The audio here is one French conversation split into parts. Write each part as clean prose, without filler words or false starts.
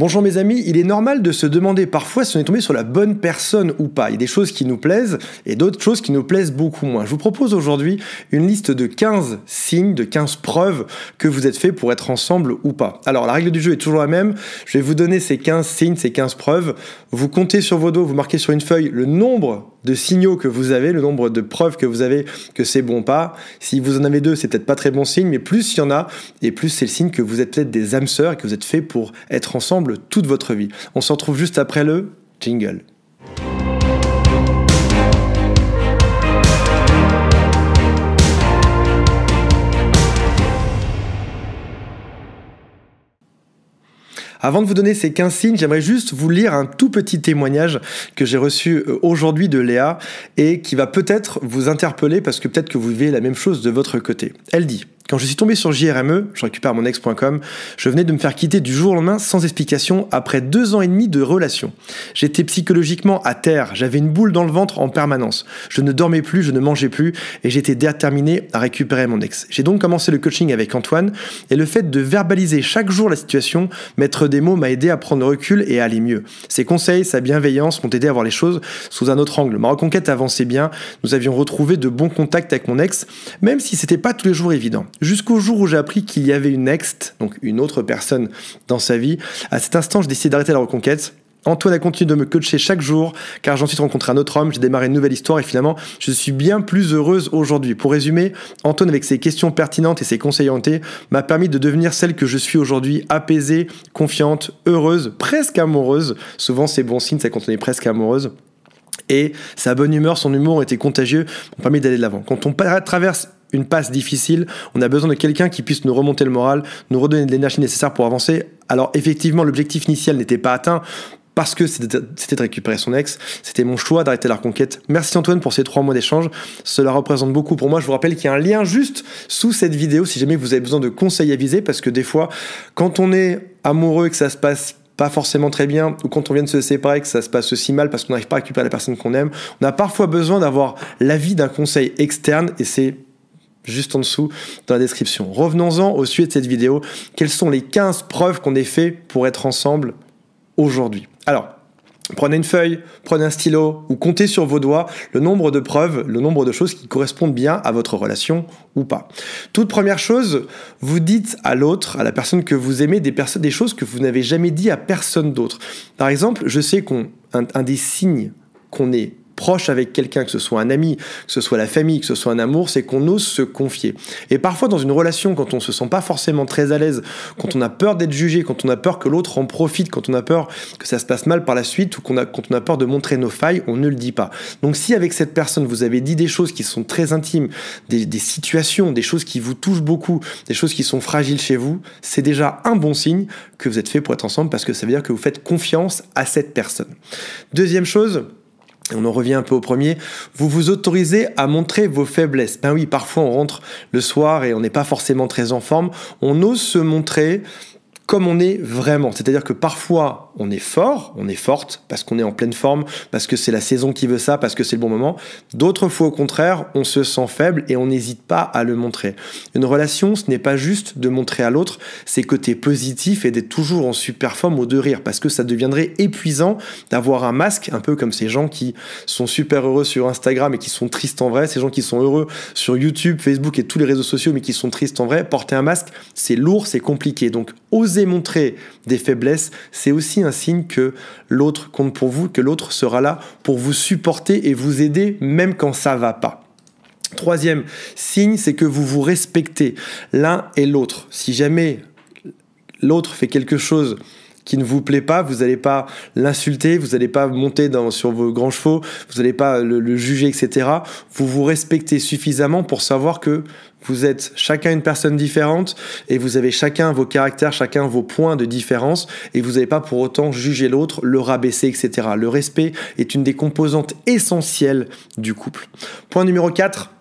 Bonjour mes amis, il est normal de se demander parfois si on est tombé sur la bonne personne ou pas. Il y a des choses qui nous plaisent et d'autres choses qui nous plaisent beaucoup moins. Je vous propose aujourd'hui une liste de 15 signes, de 15 preuves que vous êtes fait pour être ensemble ou pas. Alors la règle du jeu est toujours la même, je vais vous donner ces 15 signes, ces 15 preuves. Vous comptez sur vos dos, vous marquez sur une feuille le nombre de signaux que vous avez, le nombre de preuves que vous avez que c'est bon ou pas. Si vous en avez 2, c'est peut-être pas très bon signe, mais plus il y en a, et plus c'est le signe que vous êtes peut-être des âmes sœurs et que vous êtes fait pour être ensemble toute votre vie. On se retrouve juste après le jingle. Avant de vous donner ces 15 signes, j'aimerais juste vous lire un tout petit témoignage que j'ai reçu aujourd'hui de Léa et qui va peut-être vous interpeller parce que peut-être que vous vivez la même chose de votre côté. Elle dit: quand je suis tombé sur JRME, je récupère mon ex.com, je venais de me faire quitter du jour au lendemain sans explication après 2 ans et demi de relation. J'étais psychologiquement à terre, j'avais une boule dans le ventre en permanence. Je ne dormais plus, je ne mangeais plus et j'étais déterminé à récupérer mon ex. J'ai donc commencé le coaching avec Antoine et le fait de verbaliser chaque jour la situation, mettre des mots m'a aidé à prendre recul et à aller mieux. Ses conseils, sa bienveillance m'ont aidé à voir les choses sous un autre angle. Ma reconquête avançait bien, nous avions retrouvé de bons contacts avec mon ex, même si c'était pas tous les jours évident. Jusqu'au jour où j'ai appris qu'il y avait une ex, donc une autre personne dans sa vie. À cet instant, j'ai décidé d'arrêter la reconquête. Antoine a continué de me coacher chaque jour, car j'ai ensuite rencontré un autre homme, j'ai démarré une nouvelle histoire et finalement, je suis bien plus heureuse aujourd'hui. Pour résumer, Antoine, avec ses questions pertinentes et ses conseils orientés, m'a permis de devenir celle que je suis aujourd'hui, apaisée, confiante, heureuse, presque amoureuse. Souvent, c'est bon signe, ça quand on est presque amoureuse. Et sa bonne humeur, son humour ont été contagieux, m'ont permis d'aller de l'avant. Quand on traverse une passe difficile, on a besoin de quelqu'un qui puisse nous remonter le moral, nous redonner de l'énergie nécessaire pour avancer. Alors effectivement, l'objectif initial n'était pas atteint parce que c'était de récupérer son ex. C'était mon choix d'arrêter la reconquête. Merci Antoine pour ces 3 mois d'échange. Cela représente beaucoup pour moi. Je vous rappelle qu'il y a un lien juste sous cette vidéo si jamais vous avez besoin de conseils avisés, parce que des fois, quand on est amoureux et que ça se passe pas forcément très bien, ou quand on vient de se séparer, que ça se passe aussi mal parce qu'on n'arrive pas à récupérer la personne qu'on aime, on a parfois besoin d'avoir l'avis d'un conseil externe et c'est juste en dessous dans la description. Revenons-en au sujet de cette vidéo. Quelles sont les 15 preuves qu'on ait fait pour être ensemble aujourd'hui? Alors, prenez une feuille, prenez un stylo ou comptez sur vos doigts le nombre de preuves, le nombre de choses qui correspondent bien à votre relation ou pas. Toute première chose, vous dites à l'autre, à la personne que vous aimez, des choses que vous n'avez jamais dit à personne d'autre. Par exemple, je sais qu'un des signes qu'on est proche avec quelqu'un, que ce soit un ami, que ce soit la famille, que ce soit un amour, c'est qu'on ose se confier. Et parfois dans une relation, quand on se sent pas forcément très à l'aise, quand on a peur d'être jugé, quand on a peur que l'autre en profite, quand on a peur que ça se passe mal par la suite, ou quand on a peur de montrer nos failles, on ne le dit pas. Donc si avec cette personne, vous avez dit des choses qui sont très intimes, des situations, des choses qui vous touchent beaucoup, des choses qui sont fragiles chez vous, c'est déjà un bon signe que vous êtes fait pour être ensemble, parce que ça veut dire que vous faites confiance à cette personne. Deuxième chose, on en revient un peu au premier, vous vous autorisez à montrer vos faiblesses. Ben oui, parfois on rentre le soir et on n'est pas forcément très en forme. On ose se montrer comme on est vraiment. C'est-à-dire que parfois, on est fort, on est forte, parce qu'on est en pleine forme, parce que c'est la saison qui veut ça, parce que c'est le bon moment. D'autres fois, au contraire, on se sent faible et on n'hésite pas à le montrer. Une relation, ce n'est pas juste de montrer à l'autre ses côtés positifs et d'être toujours en super forme ou de rire, parce que ça deviendrait épuisant d'avoir un masque, un peu comme ces gens qui sont super heureux sur Instagram et qui sont tristes en vrai, ces gens qui sont heureux sur YouTube, Facebook et tous les réseaux sociaux, mais qui sont tristes en vrai. Porter un masque, c'est lourd, c'est compliqué. Donc, oser montrer des faiblesses, c'est aussi un signe que l'autre compte pour vous, que l'autre sera là pour vous supporter et vous aider même quand ça va pas. Troisième signe, c'est que vous vous respectez l'un et l'autre. Si jamais l'autre fait quelque chose qui ne vous plaît pas, vous n'allez pas l'insulter, vous n'allez pas monter sur vos grands chevaux, vous n'allez pas le juger, etc. Vous vous respectez suffisamment pour savoir que vous êtes chacun une personne différente et vous avez chacun vos caractères, chacun vos points de différence et vous n'allez pas pour autant juger l'autre, le rabaisser, etc. Le respect est une des composantes essentielles du couple. Point numéro 4.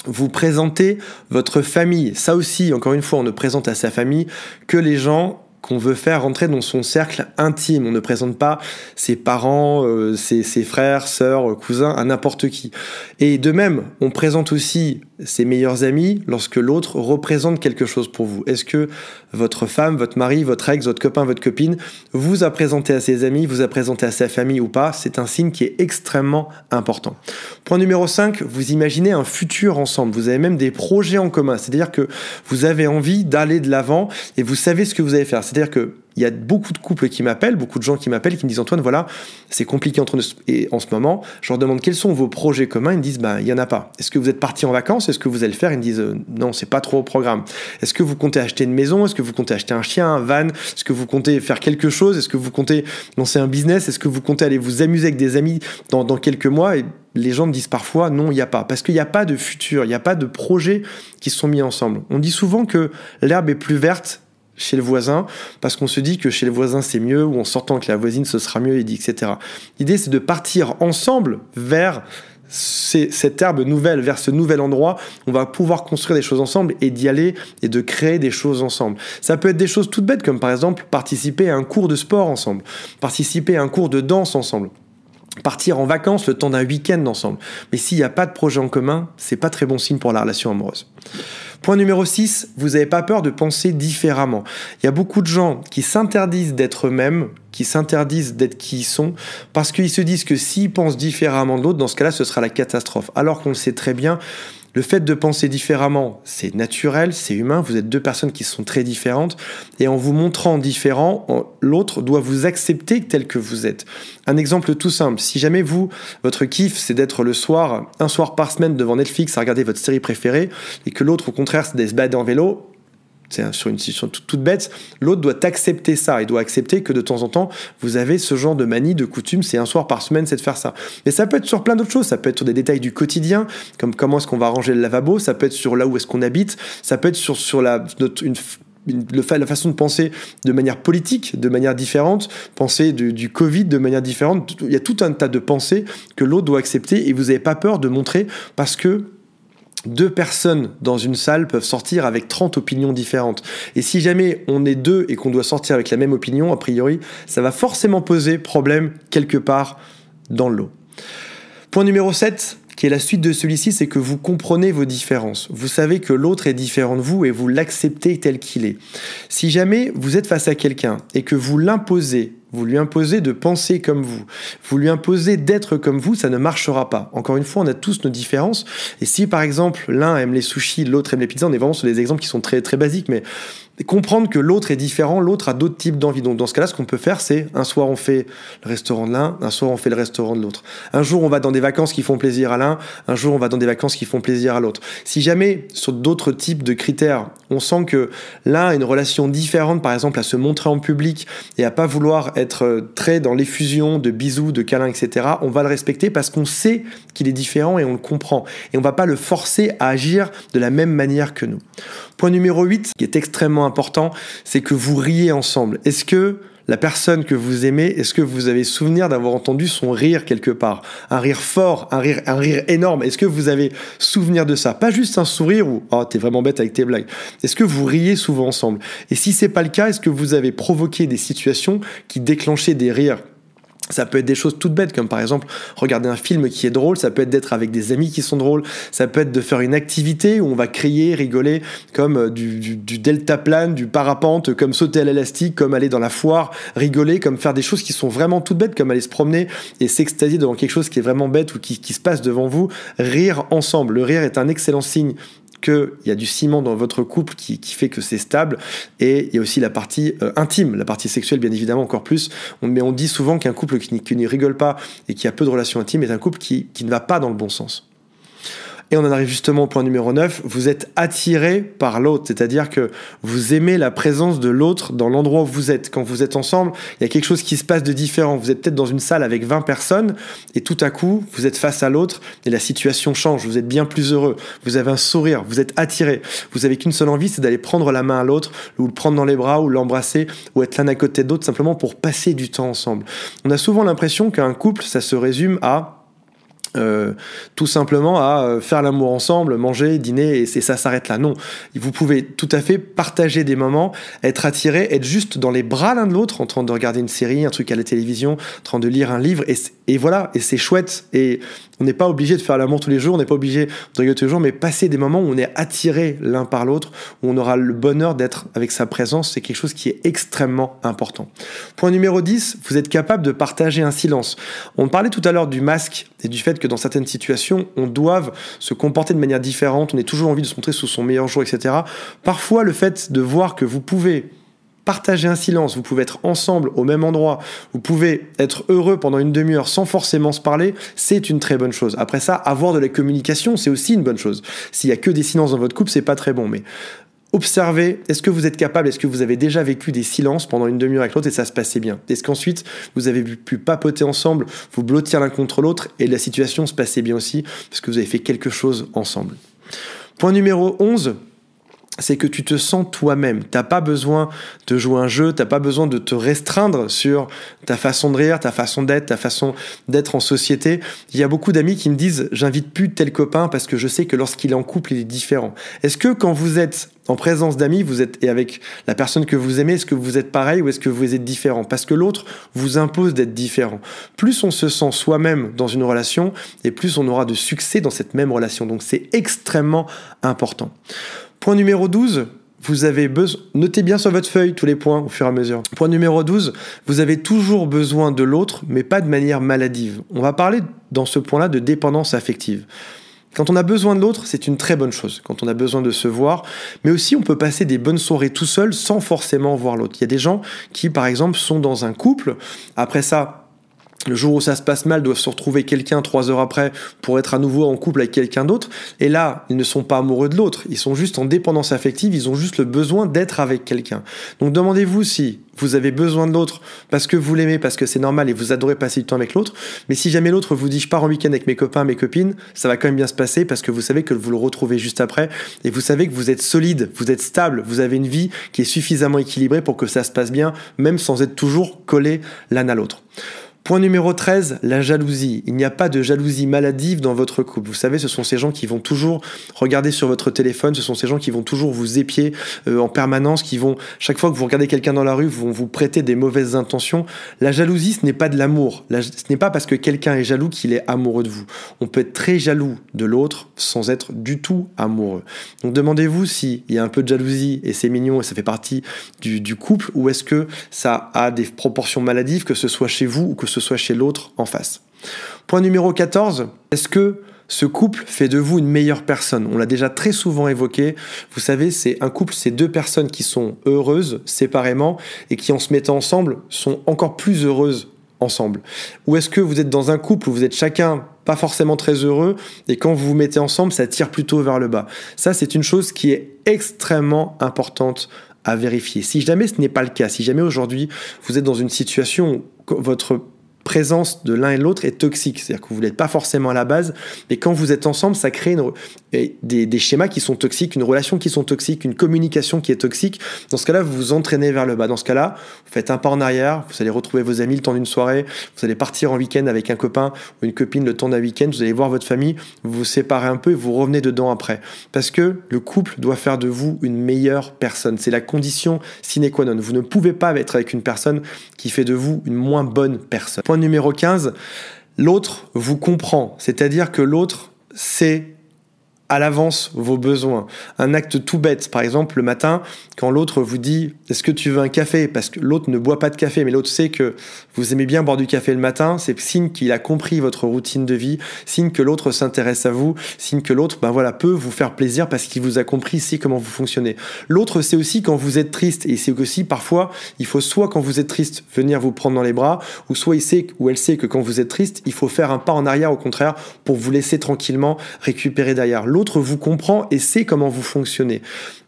Vous présentez votre famille. Ça aussi, encore une fois, on ne présente à sa famille que les gens qu'on veut faire rentrer dans son cercle intime. On ne présente pas ses parents, ses frères, sœurs, cousins à n'importe qui. Et de même, on présente aussi ses meilleurs amis lorsque l'autre représente quelque chose pour vous. Est-ce que votre femme, votre mari, votre ex, votre copain, votre copine vous a présenté à ses amis, vous a présenté à sa famille ou pas? C'est un signe qui est extrêmement important. Point numéro 5, vous imaginez un futur ensemble. Vous avez même des projets en commun. C'est-à-dire que vous avez envie d'aller de l'avant et vous savez ce que vous allez faire. C'est-à-dire que il y a beaucoup de couples qui m'appellent, beaucoup de gens qui m'appellent, qui me disent Antoine, voilà, c'est compliqué entre nous et en ce moment. Je leur demande quels sont vos projets communs. Ils me disent, il n'y en a pas. Est-ce que vous êtes partis en vacances? Est-ce que vous allez le faire? Ils me disent, non, c'est pas trop au programme. Est-ce que vous comptez acheter une maison? Est-ce que vous comptez acheter un chien, un van? Est-ce que vous comptez faire quelque chose? Est-ce que vous comptez lancer un business? Est-ce que vous comptez aller vous amuser avec des amis dans quelques mois? Et les gens me disent parfois, non, il n'y a pas. Parce qu'il n'y a pas de futur, il n'y a pas de projets qui sont mis ensemble. On dit souvent que l'herbe est plus verte chez le voisin, parce qu'on se dit que chez le voisin c'est mieux, ou en sortant avec la voisine ce sera mieux, etc. L'idée c'est de partir ensemble vers cette herbe nouvelle, vers ce nouvel endroit. On va pouvoir construire des choses ensemble et d'y aller et de créer des choses ensemble. Ça peut être des choses toutes bêtes, comme par exemple participer à un cours de sport ensemble, participer à un cours de danse ensemble, partir en vacances le temps d'un week-end ensemble. Mais s'il n'y a pas de projet en commun, c'est pas très bon signe pour la relation amoureuse. Point numéro 6, vous n'avez pas peur de penser différemment. Il y a beaucoup de gens qui s'interdisent d'être eux-mêmes, qui s'interdisent d'être qui ils sont, parce qu'ils se disent que s'ils pensent différemment de l'autre, dans ce cas-là, ce sera la catastrophe. Alors qu'on le sait très bien, le fait de penser différemment, c'est naturel, c'est humain, vous êtes deux personnes qui sont très différentes, et en vous montrant différent, l'autre doit vous accepter tel que vous êtes. Un exemple tout simple, si jamais votre kiff, c'est d'être le soir, un soir par semaine devant Netflix à regarder votre série préférée, et que l'autre, au contraire, c'est de se balader en vélo, c'est sur une situation toute bête, l'autre doit accepter ça, il doit accepter que de temps en temps, vous avez ce genre de manie, de coutume, c'est un soir par semaine, c'est de faire ça. Mais ça peut être sur plein d'autres choses, ça peut être sur des détails du quotidien, comme comment est-ce qu'on va ranger le lavabo, ça peut être sur là où est-ce qu'on habite, ça peut être sur la façon de penser de manière politique, de manière différente, penser du Covid de manière différente. Il y a tout un tas de pensées que l'autre doit accepter et vous n'avez pas peur de montrer parce que deux personnes dans une salle peuvent sortir avec 30 opinions différentes. Et si jamais on est deux et qu'on doit sortir avec la même opinion, a priori, ça va forcément poser problème quelque part dans le lot. Point numéro 7, qui est la suite de celui-ci, c'est que vous comprenez vos différences. Vous savez que l'autre est différent de vous et vous l'acceptez tel qu'il est. Si jamais vous êtes face à quelqu'un et que vous l'imposez, vous lui imposez de penser comme vous lui imposez d'être comme vous, ça ne marchera pas. Encore une fois, on a tous nos différences. Et si par exemple, l'un aime les sushis, l'autre aime les pizzas, on est vraiment sur des exemples qui sont très, très basiques, mais comprendre que l'autre est différent, l'autre a d'autres types d'envies. Donc dans ce cas-là, ce qu'on peut faire, c'est un soir on fait le restaurant de l'un, un soir on fait le restaurant de l'autre. Un jour on va dans des vacances qui font plaisir à l'un, un jour on va dans des vacances qui font plaisir à l'autre. Si jamais, sur d'autres types de critères, on sent que l'un a une relation différente, par exemple à se montrer en public et à pas vouloir être très dans l'effusion de bisous, de câlins, etc., on va le respecter parce qu'on sait qu'il est différent et on le comprend. Et on va pas le forcer à agir de la même manière que nous. Point numéro 8, qui est extrêmement important, c'est que vous riez ensemble. Est-ce que la personne que vous aimez, est-ce que vous avez souvenir d'avoir entendu son rire quelque part? Un rire fort, un rire énorme. Est-ce que vous avez souvenir de ça? Pas juste un sourire ou « Oh, t'es vraiment bête avec tes blagues ». Est-ce que vous riez souvent ensemble? Et si c'est pas le cas, est-ce que vous avez provoqué des situations qui déclenchaient des rires? Ça peut être des choses toutes bêtes, comme par exemple regarder un film qui est drôle, ça peut être d'être avec des amis qui sont drôles, ça peut être de faire une activité où on va crier, rigoler, comme du deltaplane, du parapente, comme sauter à l'élastique, comme aller dans la foire, rigoler, comme faire des choses qui sont vraiment toutes bêtes, comme aller se promener et s'extasier devant quelque chose qui est vraiment bête ou qui se passe devant vous, rire ensemble. Le rire est un excellent signe qu'il y a du ciment dans votre couple qui fait que c'est stable, et il y a aussi la partie intime, la partie sexuelle bien évidemment encore plus, mais on dit souvent qu'un couple qui ne rigole pas et qui a peu de relations intimes est un couple qui ne va pas dans le bon sens. Et on en arrive justement au point numéro 9, vous êtes attiré par l'autre, c'est-à-dire que vous aimez la présence de l'autre dans l'endroit où vous êtes. Quand vous êtes ensemble, il y a quelque chose qui se passe de différent. Vous êtes peut-être dans une salle avec 20 personnes et tout à coup, vous êtes face à l'autre et la situation change. Vous êtes bien plus heureux, vous avez un sourire, vous êtes attiré. Vous n'avez qu'une seule envie, c'est d'aller prendre la main à l'autre ou le prendre dans les bras ou l'embrasser ou être l'un à côté de l'autre simplement pour passer du temps ensemble. On a souvent l'impression qu'un couple, ça se résume à tout simplement à faire l'amour ensemble, manger, dîner, et ça s'arrête là. Non, vous pouvez tout à fait partager des moments, être attiré, être juste dans les bras l'un de l'autre, en train de regarder une série, un truc à la télévision, en train de lire un livre, et voilà, et c'est chouette. Et on n'est pas obligé de faire l'amour tous les jours, on n'est pas obligé de rigoler tous les jours, mais passer des moments où on est attiré l'un par l'autre, où on aura le bonheur d'être avec sa présence, c'est quelque chose qui est extrêmement important. Point numéro 10, vous êtes capable de partager un silence. On parlait tout à l'heure du masque et du fait que dans certaines situations, on doit se comporter de manière différente, on a toujours envie de se montrer sous son meilleur jour, etc. Parfois, le fait de voir que vous pouvez partager un silence, vous pouvez être ensemble au même endroit, vous pouvez être heureux pendant une demi-heure sans forcément se parler, c'est une très bonne chose. Après ça, avoir de la communication, c'est aussi une bonne chose. S'il y a que des silences dans votre couple, c'est pas très bon, mais observez, est-ce que vous êtes capable, est-ce que vous avez déjà vécu des silences pendant une demi-heure avec l'autre et ça se passait bien? Est-ce qu'ensuite, vous avez pu papoter ensemble, vous blottir l'un contre l'autre et la situation se passait bien aussi parce que vous avez fait quelque chose ensemble? Point numéro 11, c'est que tu te sens toi-même. T'as pas besoin de jouer un jeu, t'as pas besoin de te restreindre sur ta façon de rire, ta façon d'être, ta façon d'être en société. Il y a beaucoup d'amis qui me disent « j'invite plus tel copain parce que je sais que lorsqu'il est en couple, il est différent ». Est-ce que quand vous êtes en présence d'amis, et avec la personne que vous aimez, est-ce que vous êtes pareil ou est-ce que vous êtes différent? Parce que l'autre vous impose d'être différent. Plus on se sent soi-même dans une relation, et plus on aura de succès dans cette même relation. Donc c'est extrêmement important. Point numéro 12, vous avez besoin... Notez bien sur votre feuille tous les points au fur et à mesure. Point numéro 12, vous avez toujours besoin de l'autre, mais pas de manière maladive. On va parler dans ce point-là de dépendance affective. Quand on a besoin de l'autre, c'est une très bonne chose. Quand on a besoin de se voir, mais aussi on peut passer des bonnes soirées tout seul sans forcément voir l'autre. Il y a des gens qui, par exemple, sont dans un couple. Après ça, le jour où ça se passe mal, doivent se retrouver quelqu'un 3 heures après pour être à nouveau en couple avec quelqu'un d'autre. Et là, ils ne sont pas amoureux de l'autre. Ils sont juste en dépendance affective. Ils ont juste le besoin d'être avec quelqu'un. Donc demandez-vous si vous avez besoin de l'autre parce que vous l'aimez, parce que c'est normal et vous adorez passer du temps avec l'autre. Mais si jamais l'autre vous dit « je pars en week-end avec mes copains, mes copines », ça va quand même bien se passer parce que vous savez que vous le retrouvez juste après. Et vous savez que vous êtes solide, vous êtes stable, vous avez une vie qui est suffisamment équilibrée pour que ça se passe bien, même sans être toujours collés l'un à l'autre. Point numéro 13, la jalousie. Il n'y a pas de jalousie maladive dans votre couple. Vous savez, ce sont ces gens qui vont toujours regarder sur votre téléphone, ce sont ces gens qui vont toujours vous épier en permanence, qui vont, chaque fois que vous regardez quelqu'un dans la rue, vont vous prêter des mauvaises intentions. La jalousie, ce n'est pas de l'amour. Ce n'est pas parce que quelqu'un est jaloux qu'il est amoureux de vous. On peut être très jaloux de l'autre sans être du tout amoureux. Donc demandez-vous s'il y a un peu de jalousie et c'est mignon et ça fait partie du couple, ou est-ce que ça a des proportions maladives, que ce soit chez vous ou que ce soit chez l'autre en face. Point numéro 14, est-ce que ce couple fait de vous une meilleure personne? On l'a déjà très souvent évoqué. Vous savez, c'est un couple, c'est 2 personnes qui sont heureuses séparément et qui, en se mettant ensemble, sont encore plus heureuses ensemble. Ou est-ce que vous êtes dans un couple où vous êtes chacun pas forcément très heureux et quand vous vous mettez ensemble, ça tire plutôt vers le bas? Ça, c'est une chose qui est extrêmement importante à vérifier. Si jamais ce n'est pas le cas, si jamais aujourd'hui vous êtes dans une situation où votre présence de l'un et de l'autre est toxique, c'est-à-dire que vous n'êtes pas forcément à la base, et quand vous êtes ensemble, ça crée des schémas qui sont toxiques, une relation qui sont toxiques, une communication qui est toxique. Dans ce cas-là, vous vous entraînez vers le bas. Dans ce cas-là, vous faites un pas en arrière, vous allez retrouver vos amis le temps d'une soirée, vous allez partir en week-end avec un copain ou une copine le temps d'un week-end, vous allez voir votre famille, vous vous séparez un peu et vous revenez dedans après. Parce que le couple doit faire de vous une meilleure personne. C'est la condition sine qua non. Vous ne pouvez pas être avec une personne qui fait de vous une moins bonne personne. Point numéro 15, l'autre vous comprend, c'est-à-dire que l'autre sait à l'avance vos besoins. Un acte tout bête, par exemple, le matin, quand l'autre vous dit « est-ce que tu veux un café ?» Parce que l'autre ne boit pas de café, mais l'autre sait que vous aimez bien boire du café le matin, c'est signe qu'il a compris votre routine de vie, signe que l'autre s'intéresse à vous, signe que l'autre peut vous faire plaisir parce qu'il vous a compris, sait comment vous fonctionnez. L'autre sait aussi quand vous êtes triste, et c'est aussi parfois, il faut soit quand vous êtes triste, venir vous prendre dans les bras, ou soit il sait ou elle sait que quand vous êtes triste, il faut faire un pas en arrière au contraire pour vous laisser tranquillement récupérer derrière. L'autre vous comprend et sait comment vous fonctionnez.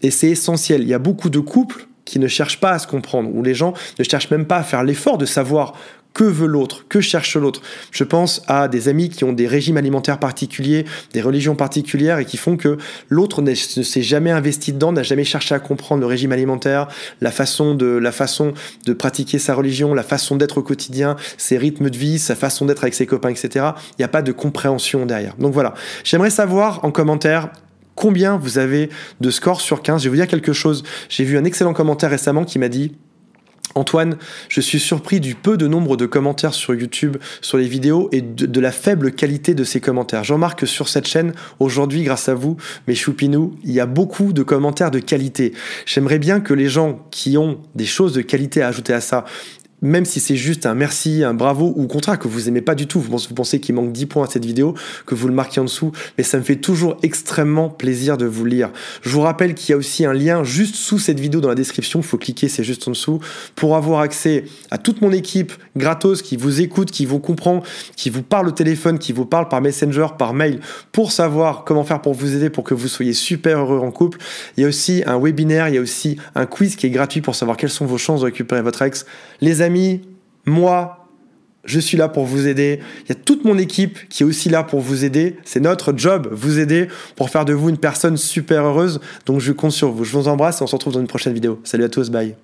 Et c'est essentiel. Il y a beaucoup de couples qui ne cherchent pas à se comprendre, où les gens ne cherchent même pas à faire l'effort de savoir que veut l'autre, que cherche l'autre. Je pense à des amis qui ont des régimes alimentaires particuliers, des religions particulières et qui font que l'autre ne s'est jamais investi dedans, n'a jamais cherché à comprendre le régime alimentaire, la façon de pratiquer sa religion, la façon d'être au quotidien, ses rythmes de vie, sa façon d'être avec ses copains, etc. Il n'y a pas de compréhension derrière. Donc voilà, j'aimerais savoir en commentaire combien vous avez de score sur 15. Je vais vous dire quelque chose. J'ai vu un excellent commentaire récemment qui m'a dit: Antoine, je suis surpris du peu de nombre de commentaires sur YouTube, sur les vidéos et de la faible qualité de ces commentaires. Je remarque que sur cette chaîne, aujourd'hui, grâce à vous, mes choupinous, il y a beaucoup de commentaires de qualité. J'aimerais bien que les gens qui ont des choses de qualité à ajouter à ça, même si c'est juste un merci, un bravo, ou au contraire que vous aimez pas du tout, vous pensez qu'il manque 10 points à cette vidéo, que vous le marquez en dessous, mais ça me fait toujours extrêmement plaisir de vous lire. Je vous rappelle qu'il y a aussi un lien juste sous cette vidéo dans la description, il faut cliquer, c'est juste en dessous, pour avoir accès à toute mon équipe gratos qui vous écoute, qui vous comprend, qui vous parle au téléphone, qui vous parle par Messenger, par mail, pour savoir comment faire pour vous aider, pour que vous soyez super heureux en couple. Il y a aussi un webinaire, il y a aussi un quiz qui est gratuit pour savoir quelles sont vos chances de récupérer votre ex. Les amis, moi, je suis là pour vous aider. Il y a toute mon équipe qui est aussi là pour vous aider. C'est notre job, vous aider pour faire de vous une personne super heureuse. Donc je compte sur vous. Je vous embrasse et on se retrouve dans une prochaine vidéo. Salut à tous, bye.